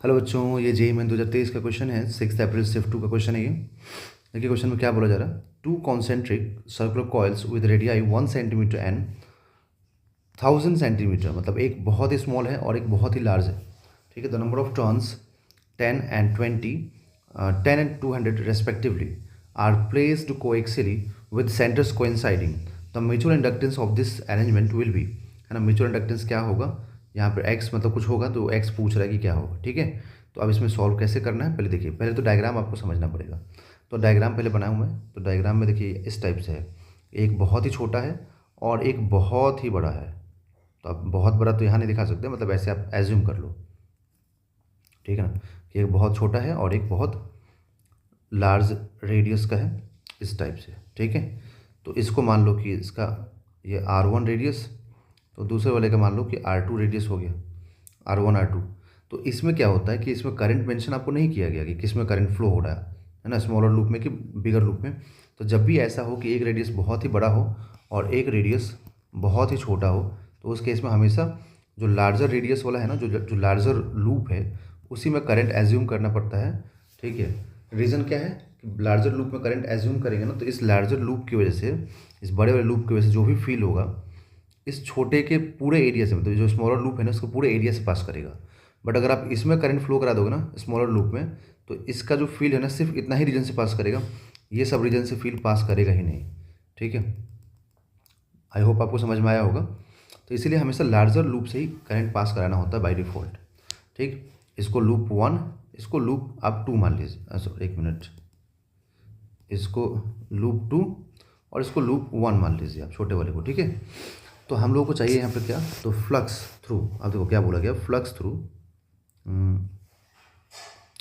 Hello बच्चों, ये JEE main 2023 का क्वेश्चन है। 6 अप्रैल शिफ्ट 2 का क्वेश्चन है ये। देखिए क्वेश्चन में क्या बोला जा रहा है। To concentric circular coils with radii 1 centimetre and 1000 centimetre, मतलब एक बहुत ही स्मॉल है और एक बहुत ही लार्ज है। ठीक है, the number of turns 10 and 20, 10 and 200 respectively are placed coaxially with centres coinciding. The mutual inductance of this arrangement will be, है ना। म्यूचुअल इंडक्टेंस क्या होगा, यहाँ पर एक्स मतलब कुछ होगा तो एक्स पूछ रहा है कि क्या होगा। ठीक है, तो अब इसमें सॉल्व कैसे करना है, पहले देखिए। पहले तो डायग्राम आपको समझना पड़ेगा। तो डायग्राम पहले बनाऊँ मैं, तो डायग्राम में देखिए इस टाइप से है। एक बहुत ही छोटा है और एक बहुत ही बड़ा है। तो अब बहुत बड़ा तो यहाँ नहीं दिखा सकते, मतलब ऐसे आप एज्यूम कर लो। ठीक है ना, कि एक बहुत छोटा है और एक बहुत लार्ज रेडियस का है, इस टाइप से। ठीक है, तो इसको मान लो कि इसका ये R1 रेडियस, तो दूसरे वाले का मान लो कि R2 रेडियस हो गया, R1 R2। तो इसमें क्या होता है कि इसमें करंट मेंशन आपको नहीं किया गया कि किस में करंट फ्लो हो रहा है ना, स्मॉलर लूप में कि बिगर लूप में। तो जब भी ऐसा हो कि एक रेडियस बहुत ही बड़ा हो और एक रेडियस बहुत ही छोटा हो, तो उस केस में हमेशा जो लार्जर रेडियस वाला है ना, जो लार्जर लूप है, उसी में करंट एज्यूम करना पड़ता है। ठीक है, रीज़न क्या है कि लार्जर लूप में करंट एज्यूम करेंगे ना, तो इस लार्जर लूप की वजह से, इस बड़े वाले लूप की वजह से जो भी फील होगा इस छोटे के पूरे एरिया से, मतलब जो स्मॉलर लूप है ना, उसको पूरे एरिया से पास करेगा। बट अगर आप इसमें करंट फ्लो करा दोगे ना स्मॉलर लूप में, तो इसका जो फील है ना सिर्फ इतना ही रीजन से पास करेगा, ये सब रीजन से फील पास करेगा ही नहीं। ठीक है, आई होप आपको समझ में आया होगा। तो इसीलिए हमेशा लार्जर लूप से ही करंट पास कराना होता है बाय डिफ़ॉल्ट। ठीक, इसको लूप 1, इसको लूप आप 2 मान लीजिए, सॉरी एक मिनट, इसको लूप 2 और इसको लूप 1 मान लीजिए आप, छोटे वाले को। ठीक है, तो हम लोगों को चाहिए यहाँ पे क्या, तो फ्लक्स थ्रू। अब देखो क्या बोला गया, फ्लक्स थ्रू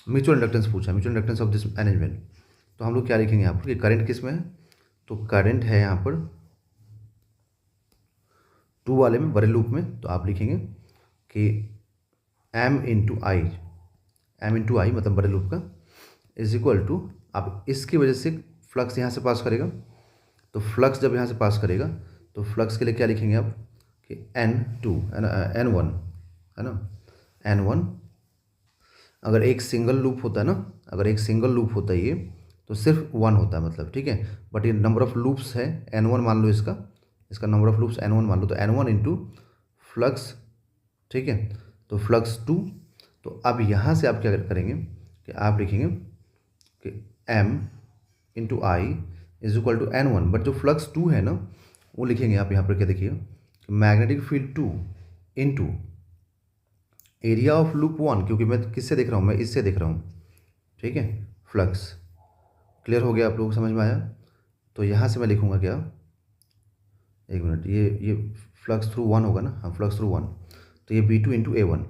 म्यूचुअल इंडक्टेंस पूछा, mutual inductance of this arrangement. तो हम लोग क्या लिखेंगे यहाँ पर कि करंट किस में है, तो करंट है यहाँ पर 2 वाले में, बड़े लूप में। तो आप लिखेंगे कि M × I मतलब बड़े लूप का, इज इक्वल टू, अब इसकी वजह से फ्लक्स यहाँ से पास करेगा। तो फ्लक्स जब यहाँ से पास करेगा तो फ्लक्स के लिए क्या लिखेंगे आप कि N2 है ना, N1 है ना, N1। अगर एक सिंगल लूप होता है ना, अगर एक सिंगल लूप होता है ये, तो सिर्फ 1 होता है मतलब। ठीक है, बट ये नंबर ऑफ लूप्स है N1 मान लो, इसका इसका नंबर ऑफ लूप्स N1 मान लो, तो N1 इंटू फ्लक्स। ठीक है, तो फ्लक्स 2। तो अब यहाँ से आप क्या करेंगे कि आप लिखेंगे कि M × I is equal to N1, but जो फ्लक्स 2 है ना, वो लिखेंगे आप यहाँ पर, क्या देखिए, magnetic field 2 into area of loop 1, क्योंकि मैं किससे देख रहा हूँ, मैं इससे देख रहा हूँ। ठीक है, फ्लक्स क्लियर हो गया, आप लोगों को समझ में आया। तो यहाँ से मैं लिखूँगा क्या, एक मिनट, ये फ्लक्स थ्रू 1 होगा ना, हाँ फ्लक्स थ्रू 1, तो ये B2 इंटू A1।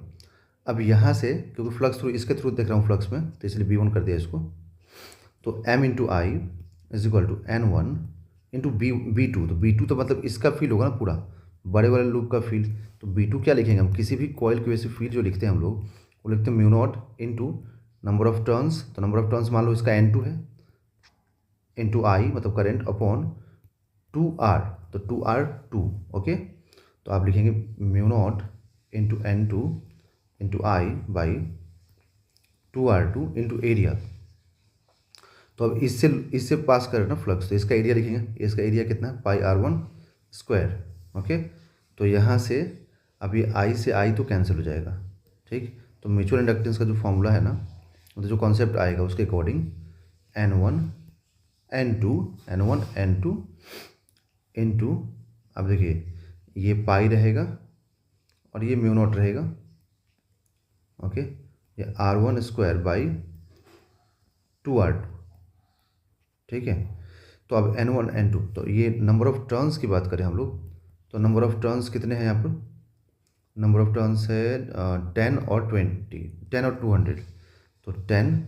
अब यहाँ से क्योंकि फ्लक्स थ्रू इसके थ्रू देख रहा हूँ फ्लक्स में, तो इसलिए B1 कर दिया इसको। तो M × I is equal to N1 into B2। तो B2 तो मतलब इसका फील होगा ना पूरा, बड़े वाले लूप का फील। तो B2 क्या लिखेंगे हम, किसी भी कॉइल की वजह से फील जो लिखते हैं हम लोग, वो लिखते हैं μ0 इंटू नंबर ऑफ टर्न्स। तो नंबर ऑफ टर्न्स मान लो इसका N2 है, इंटू I मतलब करेंट अपॉन 2R, तो 2R2। ओके, तो आप लिखेंगे μ0 into N2 into I by 2R2 into area. तो अब इससे पास करें ना फ्लक्स, तो इसका एरिया लिखेंगे, इसका एरिया कितना है, πr1²। ओके, तो यहाँ से अब ये I से I तो कैंसिल हो जाएगा। ठीक, तो म्यूचुअल इंडक्टेंस का जो फॉर्मूला है ना, मतलब जो कॉन्सेप्ट आएगा उसके अकॉर्डिंग N1 N2 इंटू, अब देखिए ये पाई रहेगा और ये μ0 रहेगा। ओके, ये R1² बाई 2R2। ठीक है, तो अब N1 N2, तो ये नंबर ऑफ टर्न्स की बात करें हम लोग, तो नंबर ऑफ टर्न्स कितने हैं यहाँ पर, नंबर ऑफ टर्न्स है 10 और 20, 10 और 200। तो 10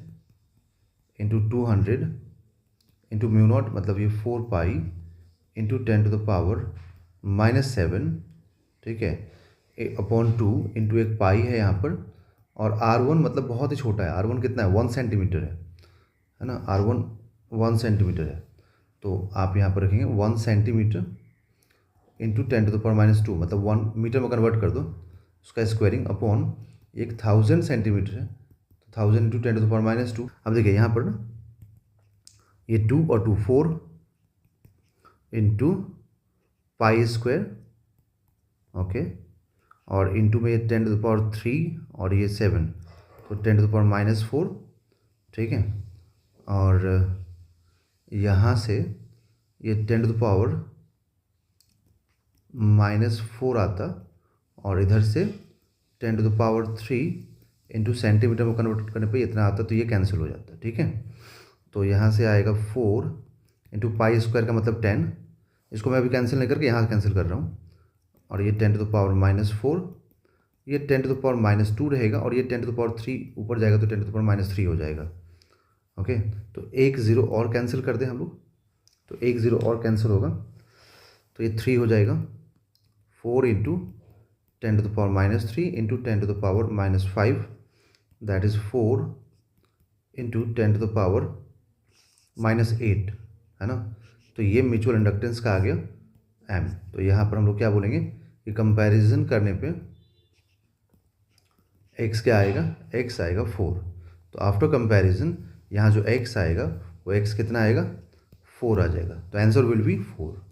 इंटू 200 इंटू μ0, मतलब ये 4 पाई इंटू 10⁻⁻7। ठीक है, अपॉन 2 इंटू एक पाई है यहाँ पर, और R1 मतलब बहुत ही छोटा है, R1 कितना है, 1 सेंटीमीटर है ना, R1 1 सेंटीमीटर है। तो आप यहाँ पर रखेंगे 1 सेंटीमीटर इंटू 10⁻², मतलब 1 मीटर में कन्वर्ट कर दो, उसका स्क्वायरिंग अपॉन एक 1000 सेंटीमीटर है, 1000 इंटू 10⁻²। अब देखिए यहाँ पर ना ये 2 और 2 4 इंटू π², ओके, और इंटू में ये 10⁻³ और ये 7, तो 10⁻⁴, ठीक है। और यहाँ से ये 10⁻⁴ आता, और इधर से 10⁻³ इंटू सेंटीमीटर में कन्वर्ट करने पे इतना आता, तो ये कैंसिल हो जाता है, ठीक है। तो यहाँ से आएगा 4 इंटू π² का मतलब 10, इसको मैं अभी कैंसिल नहीं करके यहाँ कैंसिल कर रहा हूँ, और ये 10⁻⁴, ये 10⁻² रहेगा, और ये 10⁻³ ऊपर जाएगा तो 10⁻³ हो जाएगा, ओके। तो एक ज़ीरो और कैंसिल कर दें हम लोग, तो एक ज़ीरो और कैंसिल होगा, तो ये 3 हो जाएगा। 4 into 10⁻³ into 10⁻⁵, that is 4 into 10⁻⁸, है ना। तो ये म्यूचुअल इंडक्टेंस का आ गया m। तो यहाँ पर हम लोग क्या बोलेंगे कि कंपैरिजन करने पे x क्या आएगा, x आएगा 4। तो आफ्टर कंपैरिजन यहाँ जो x आएगा वो x कितना आएगा, 4 आ जाएगा। तो आंसर विल बी 4।